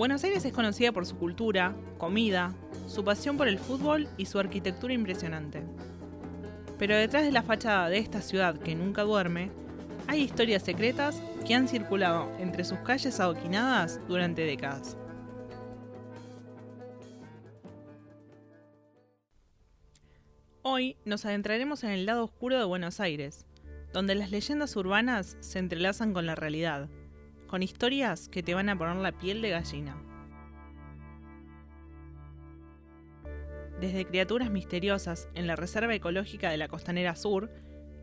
Buenos Aires es conocida por su cultura, comida, su pasión por el fútbol y su arquitectura impresionante. Pero detrás de la fachada de esta ciudad que nunca duerme, hay historias secretas que han circulado entre sus calles adoquinadas durante décadas. Hoy nos adentraremos en el lado oscuro de Buenos Aires, donde las leyendas urbanas se entrelazan con la realidad, con historias que te van a poner la piel de gallina. Desde criaturas misteriosas en la Reserva Ecológica de la Costanera Sur,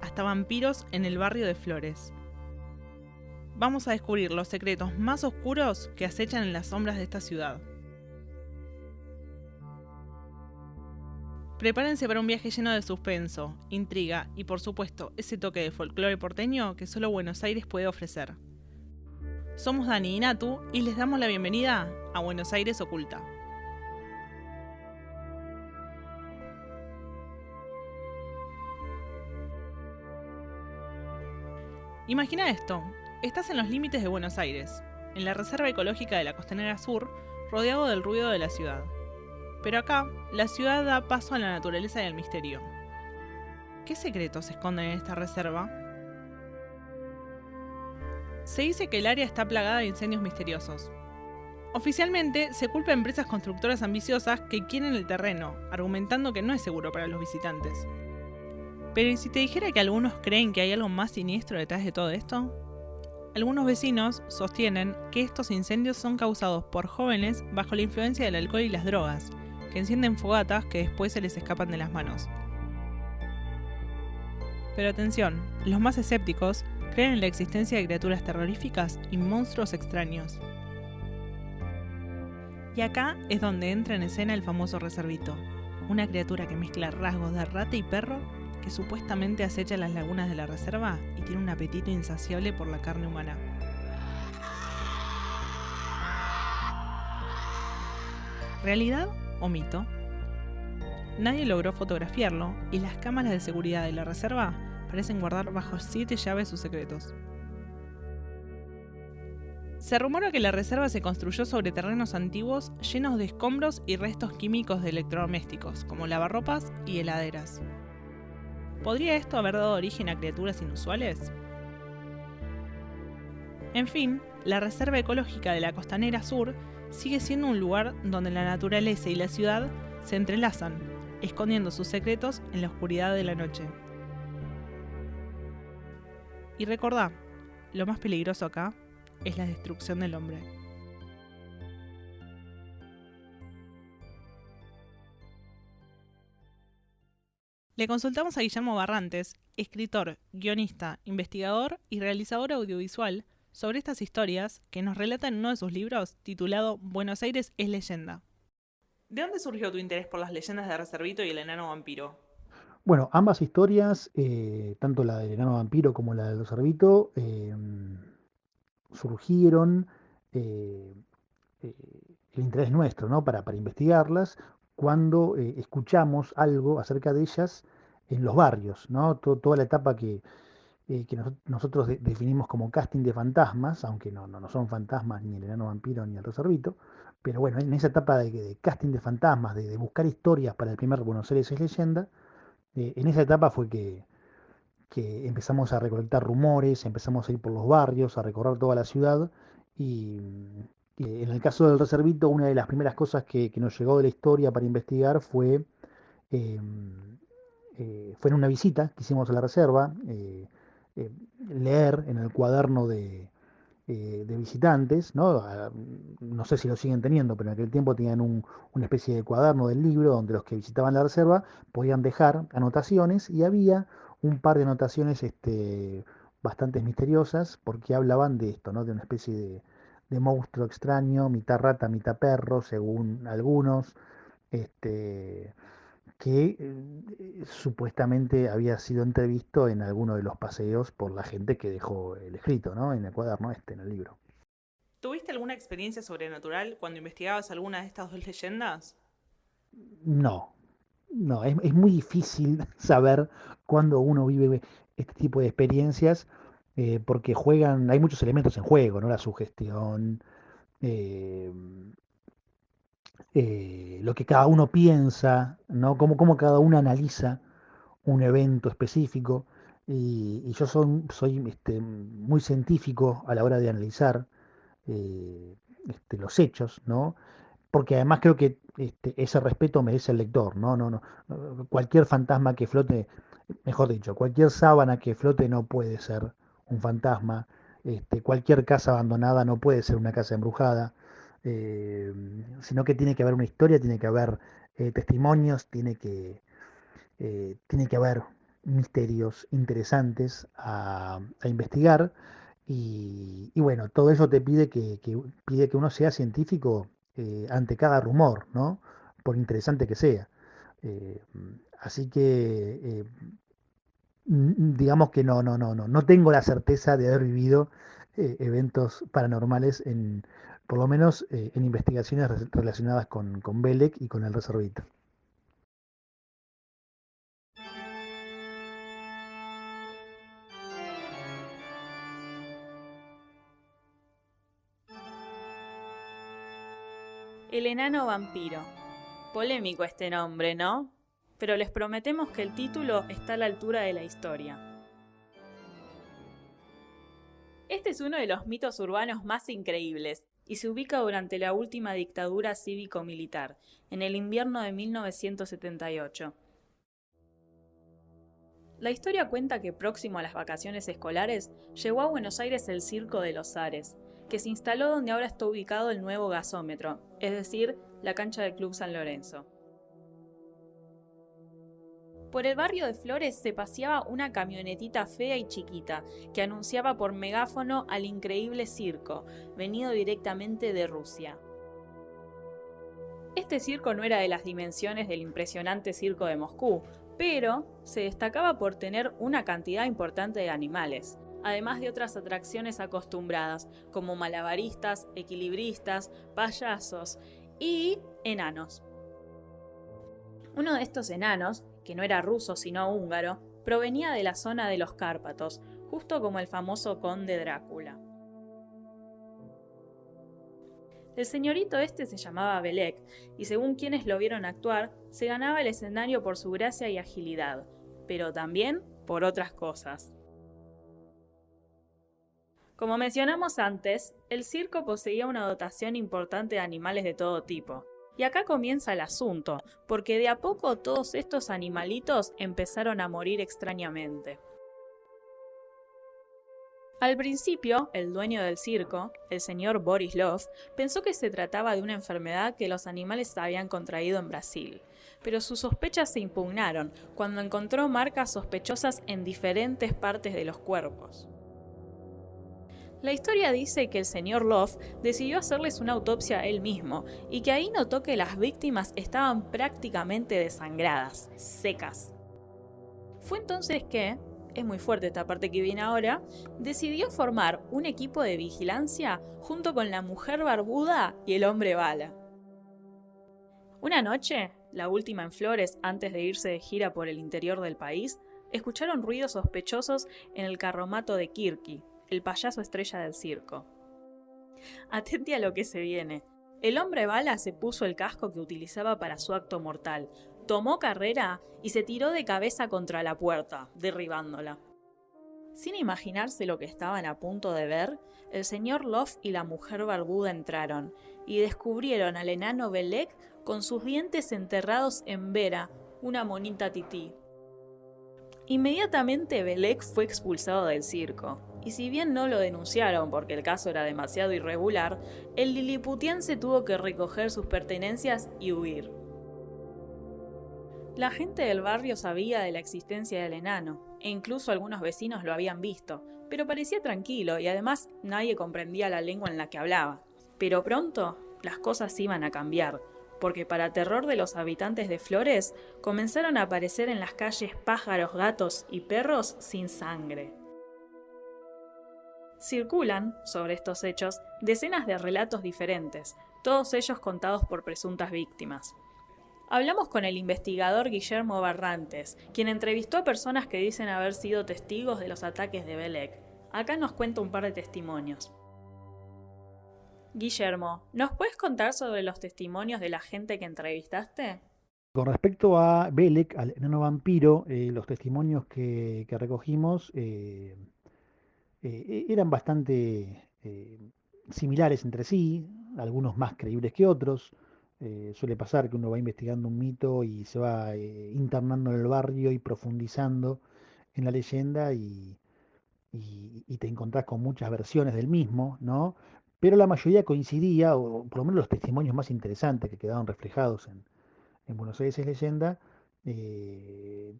hasta vampiros en el barrio de Flores. Vamos a descubrir los secretos más oscuros que acechan en las sombras de esta ciudad. Prepárense para un viaje lleno de suspenso, intriga y, por supuesto, ese toque de folclore porteño que solo Buenos Aires puede ofrecer. Somos Dani y Natu y les damos la bienvenida a Buenos Aires Oculta. Imagina esto, estás en los límites de Buenos Aires, en la Reserva Ecológica de la Costanera Sur, rodeado del ruido de la ciudad. Pero acá, la ciudad da paso a la naturaleza y al misterio. ¿Qué secretos se esconden en esta reserva? Se dice que el área está plagada de incendios misteriosos. Oficialmente, se culpa a empresas constructoras ambiciosas que quieren el terreno, argumentando que no es seguro para los visitantes. Pero ¿y si te dijera que algunos creen que hay algo más siniestro detrás de todo esto? Algunos vecinos sostienen que estos incendios son causados por jóvenes bajo la influencia del alcohol y las drogas, que encienden fogatas que después se les escapan de las manos. Pero atención, los más escépticos creen en la existencia de criaturas terroríficas y monstruos extraños. Y acá es donde entra en escena el famoso reservito, una criatura que mezcla rasgos de rata y perro que supuestamente acecha las lagunas de la reserva y tiene un apetito insaciable por la carne humana. ¿Realidad o mito? Nadie logró fotografiarlo y las cámaras de seguridad de la reserva parecen guardar bajo 7 llaves sus secretos. Se rumora que la reserva se construyó sobre terrenos antiguos llenos de escombros y restos químicos de electrodomésticos, como lavarropas y heladeras. ¿Podría esto haber dado origen a criaturas inusuales? En fin, la Reserva Ecológica de la Costanera Sur sigue siendo un lugar donde la naturaleza y la ciudad se entrelazan, escondiendo sus secretos en la oscuridad de la noche. Y recordá, lo más peligroso acá es la destrucción del hombre. Le consultamos a Guillermo Barrantes, escritor, guionista, investigador y realizador audiovisual, sobre estas historias que nos relata en uno de sus libros titulado Buenos Aires es leyenda. ¿De dónde surgió tu interés por las leyendas de Reservito y el enano vampiro? Bueno, ambas historias, tanto la del enano vampiro como la del cerdito, surgieron eh, eh, el interés nuestro, ¿no? Para investigarlas cuando escuchamos algo acerca de ellas en los barrios, ¿no? Toda la etapa que nosotros definimos como casting de fantasmas, aunque no son fantasmas ni el enano vampiro ni el reservito, pero bueno, en esa etapa de casting de fantasmas, de buscar historias para el primer Buenos Aires es leyenda, en esa etapa fue que empezamos a recolectar rumores, empezamos a ir por los barrios, a recorrer toda la ciudad y, y en el caso del reservito, una de las primeras cosas que nos llegó de la historia para investigar eh, fue en una visita que hicimos a la reserva, leer en el cuaderno de visitantes, ¿no? No sé si lo siguen teniendo, pero en aquel tiempo tenían una especie de cuaderno del libro donde los que visitaban la reserva podían dejar anotaciones y había un par de anotaciones bastante misteriosas porque hablaban de esto, ¿no? De una especie de monstruo extraño, mitad rata, mitad perro, según algunos, este, que supuestamente había sido entrevisto en alguno de los paseos por la gente que dejó el escrito, ¿no? En el cuaderno en el libro. ¿Tuviste alguna experiencia sobrenatural cuando investigabas alguna de estas dos leyendas? No, no, es muy difícil saber cuándo uno vive este tipo de experiencias porque hay muchos elementos en juego, ¿no? La sugestión, eh, lo que cada uno piensa, ¿no? Cómo cada uno analiza un evento específico. Y yo soy muy científico a la hora de analizar eh, los hechos, ¿no? Porque además creo que ese respeto merece el lector, ¿no? Cualquier fantasma que flote, mejor dicho, cualquier sábana que flote no puede ser un fantasma, cualquier casa abandonada no puede ser una casa embrujada, eh, sino que tiene que haber una historia, tiene que haber testimonios, tiene que haber misterios interesantes a investigar. Y bueno, todo eso te pide pide que uno sea científico ante cada rumor, ¿no? Por interesante que sea. Eh, Así que digamos que no tengo la certeza de haber vivido eventos paranormales por lo menos en investigaciones relacionadas con Belek y con el Reservito. El enano vampiro. Polémico este nombre, ¿no? Pero les prometemos que el título está a la altura de la historia. Este es uno de los mitos urbanos más increíbles y se ubica durante la última dictadura cívico-militar, en el invierno de 1978. La historia cuenta que próximo a las vacaciones escolares llegó a Buenos Aires el Circo de los Zares, que se instaló donde ahora está ubicado el nuevo gasómetro, es decir, la cancha del Club San Lorenzo. Por el barrio de Flores se paseaba una camionetita fea y chiquita que anunciaba por megáfono al increíble circo, venido directamente de Rusia. Este circo no era de las dimensiones del impresionante circo de Moscú, pero se destacaba por tener una cantidad importante de animales, además de otras atracciones acostumbradas, como malabaristas, equilibristas, payasos y enanos. Uno de estos enanos, que no era ruso sino húngaro, provenía de la zona de los Cárpatos, justo como el famoso conde Drácula. El señorito este se llamaba Belek, y según quienes lo vieron actuar, se ganaba el escenario por su gracia y agilidad, pero también por otras cosas. Como mencionamos antes, el circo poseía una dotación importante de animales de todo tipo. Y acá comienza el asunto, porque de a poco todos estos animalitos empezaron a morir extrañamente. Al principio, el dueño del circo, el señor Borislov, pensó que se trataba de una enfermedad que los animales habían contraído en Brasil, pero sus sospechas se impugnaron cuando encontró marcas sospechosas en diferentes partes de los cuerpos. La historia dice que el señor Love decidió hacerles una autopsia a él mismo y que ahí notó que las víctimas estaban prácticamente desangradas, secas. Fue entonces que, es muy fuerte esta parte que viene ahora, decidió formar un equipo de vigilancia junto con la mujer barbuda y el hombre bala. Una noche, la última en Flores antes de irse de gira por el interior del país, escucharon ruidos sospechosos en el carromato de Kirky, el payaso estrella del circo. Atente a lo que se viene. El hombre bala se puso el casco que utilizaba para su acto mortal, tomó carrera y se tiró de cabeza contra la puerta, derribándola. Sin imaginarse lo que estaban a punto de ver, el señor Love y la mujer barbuda entraron y descubrieron al enano Belek con sus dientes enterrados en Vera, una monita tití. Inmediatamente Belek fue expulsado del circo, y si bien no lo denunciaron porque el caso era demasiado irregular, el liliputiense tuvo que recoger sus pertenencias y huir. La gente del barrio sabía de la existencia del enano, e incluso algunos vecinos lo habían visto, pero parecía tranquilo y además nadie comprendía la lengua en la que hablaba. Pero pronto las cosas iban a cambiar, porque para terror de los habitantes de Flores, comenzaron a aparecer en las calles pájaros, gatos y perros sin sangre. Circulan, sobre estos hechos, decenas de relatos diferentes, todos ellos contados por presuntas víctimas. Hablamos con el investigador Guillermo Barrantes, quien entrevistó a personas que dicen haber sido testigos de los ataques de Belek. Acá nos cuenta un par de testimonios. Guillermo, ¿nos puedes contar sobre los testimonios de la gente que entrevistaste? Con respecto a Belek, al enano vampiro, los testimonios que recogimos eran bastante similares entre sí, algunos más creíbles que otros. Suele pasar que uno va investigando un mito y se va internando en el barrio y profundizando en la leyenda y te encontrás con muchas versiones del mismo, ¿no? Pero la mayoría coincidía, o por lo menos los testimonios más interesantes que quedaron reflejados en Buenos Aires es leyenda, eh,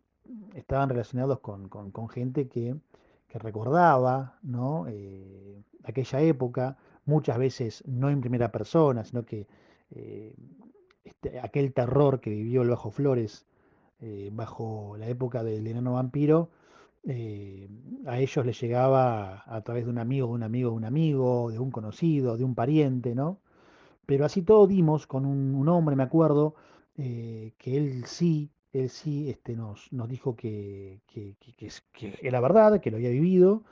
estaban relacionados con gente que recordaba, ¿no? Aquella época, muchas veces no en primera persona, sino que eh, aquel terror que vivió el Bajo Flores bajo la época del enano vampiro, eh, a ellos les llegaba a través de un amigo, de un amigo, de un amigo, de un conocido, de un pariente, ¿no? Pero así todo dimos con un hombre, me acuerdo, que él sí nos dijo que era verdad, que lo había vivido,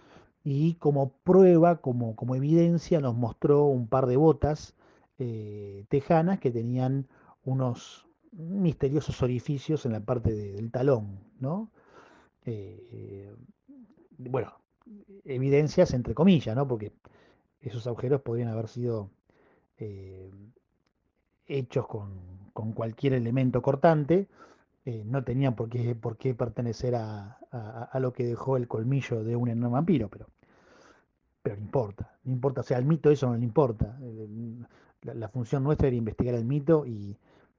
y como prueba, como evidencia, nos mostró un par de botas tejanas que tenían unos misteriosos orificios en la parte del talón, ¿no? Eh, bueno, evidencias entre comillas, ¿no? Porque esos agujeros podrían haber sido eh, hechos con cualquier elemento cortante, no tenían por qué pertenecer a lo que dejó el colmillo de un enano vampiro, pero no importa, o sea, al mito eso no le importa. La función nuestra era investigar el mito y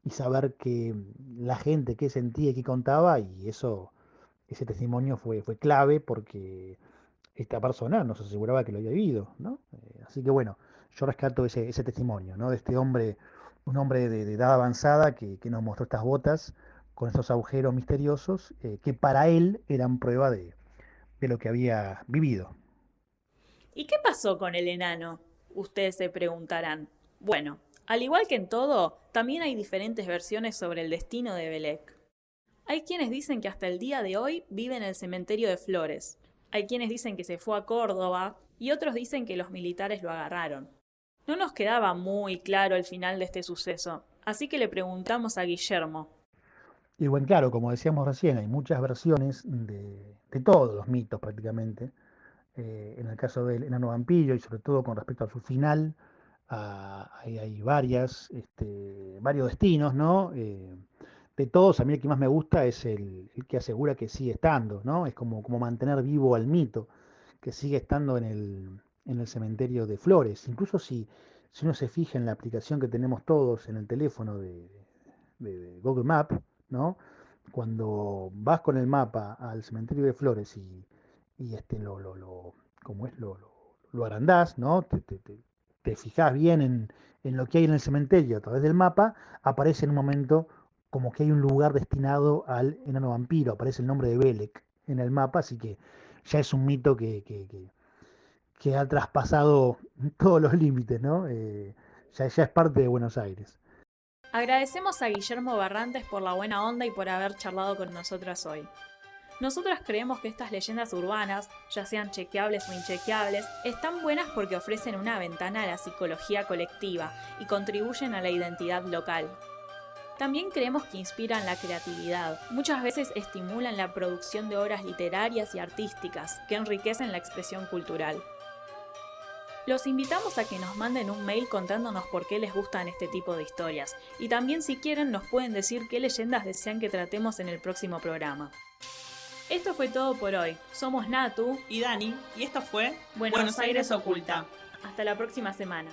saber que la gente que sentía y que contaba, y ese testimonio fue clave porque esta persona nos aseguraba que lo había vivido, ¿no? Así que bueno, yo rescato ese testimonio, ¿no? De este hombre, un hombre de edad avanzada que nos mostró estas botas con estos agujeros misteriosos que para él eran prueba de lo que había vivido. ¿Y qué pasó con el enano? Ustedes se preguntarán. Bueno, al igual que en todo, también hay diferentes versiones sobre el destino de Belek. Hay quienes dicen que hasta el día de hoy vive en el cementerio de Flores. Hay quienes dicen que se fue a Córdoba y otros dicen que los militares lo agarraron. No nos quedaba muy claro el final de este suceso, así que le preguntamos a Guillermo. Y bueno, claro, como decíamos recién, hay muchas versiones de todos los mitos prácticamente. En el caso del enano vampiro y sobre todo con respecto a su final, hay varios destinos, ¿no? De todos, a mí el que más me gusta es el que asegura que sigue estando, ¿no? Es como mantener vivo al mito, que sigue estando en el cementerio de Flores. Incluso si uno se fija en la aplicación que tenemos todos en el teléfono de Google Maps, ¿no? Cuando vas con el mapa al cementerio de Flores ¿cómo es? Lo agrandás, ¿no? Te fijás bien en lo que hay en el cementerio a través del mapa, aparece en un momento como que hay un lugar destinado al enano vampiro, aparece el nombre de Belek en el mapa, así que ya es un mito que ha traspasado todos los límites, ¿no? Ya es parte de Buenos Aires. Agradecemos a Guillermo Barrantes por la buena onda y por haber charlado con nosotras hoy. Nosotras creemos que estas leyendas urbanas, ya sean chequeables o inchequeables, están buenas porque ofrecen una ventana a la psicología colectiva y contribuyen a la identidad local. También creemos que inspiran la creatividad, muchas veces estimulan la producción de obras literarias y artísticas que enriquecen la expresión cultural. Los invitamos a que nos manden un mail contándonos por qué les gustan este tipo de historias, y también si quieren nos pueden decir qué leyendas desean que tratemos en el próximo programa. Esto fue todo por hoy. Somos Natu y Dani, y esto fue Buenos Aires Oculta. Hasta la próxima semana.